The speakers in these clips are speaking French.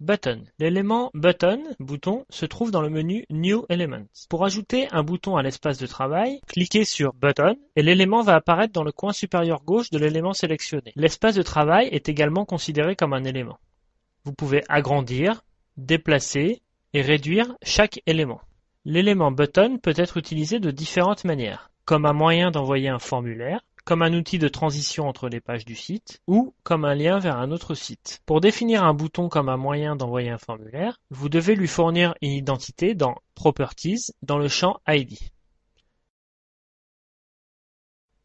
Button. L'élément button, bouton, se trouve dans le menu New Element. Pour ajouter un bouton à l'espace de travail, cliquez sur Button et l'élément va apparaître dans le coin supérieur gauche de l'élément sélectionné. L'espace de travail est également considéré comme un élément. Vous pouvez agrandir, déplacer et réduire chaque élément. L'élément button peut être utilisé de différentes manières, comme un moyen d'envoyer un formulaire, comme un outil de transition entre les pages du site, ou comme un lien vers un autre site. Pour définir un bouton comme un moyen d'envoyer un formulaire, vous devez lui fournir une identité dans Properties, dans le champ ID.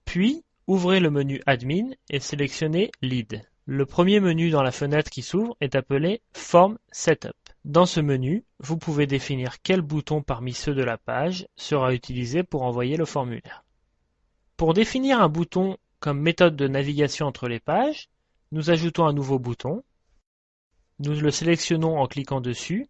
Puis, ouvrez le menu Admin et sélectionnez Lead. Le premier menu dans la fenêtre qui s'ouvre est appelé Form Setup. Dans ce menu, vous pouvez définir quel bouton parmi ceux de la page sera utilisé pour envoyer le formulaire. Pour définir un bouton comme méthode de navigation entre les pages, nous ajoutons un nouveau bouton. Nous le sélectionnons en cliquant dessus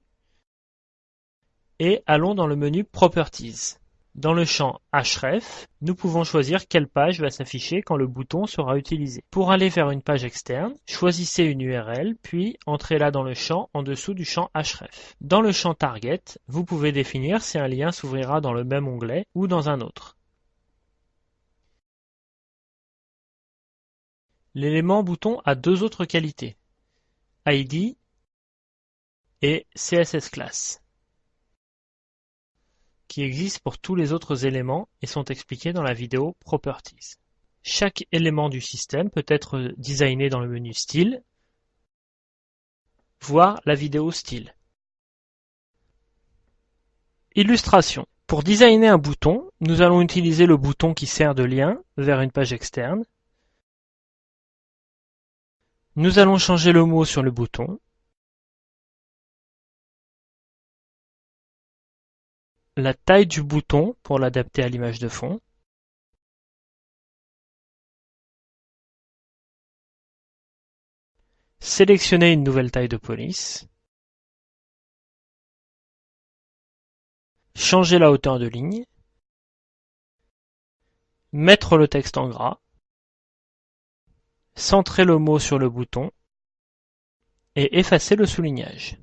et allons dans le menu Properties. Dans le champ href, nous pouvons choisir quelle page va s'afficher quand le bouton sera utilisé. Pour aller vers une page externe, choisissez une URL, puis entrez-la dans le champ en dessous du champ href. Dans le champ Target, vous pouvez définir si un lien s'ouvrira dans le même onglet ou dans un autre. L'élément bouton a deux autres qualités, ID et CSS Class, qui existent pour tous les autres éléments et sont expliqués dans la vidéo Properties. Chaque élément du système peut être designé dans le menu Style, voire la vidéo Style. Illustration. Pour designer un bouton, nous allons utiliser le bouton qui sert de lien vers une page externe. Nous allons changer le mot sur le bouton. La taille du bouton pour l'adapter à l'image de fond. Sélectionner une nouvelle taille de police. Changer la hauteur de ligne. Mettre le texte en gras. Centrer le mot sur le bouton et effacer le soulignage.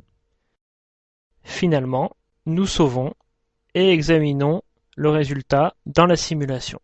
Finalement, nous sauvons et examinons le résultat dans la simulation.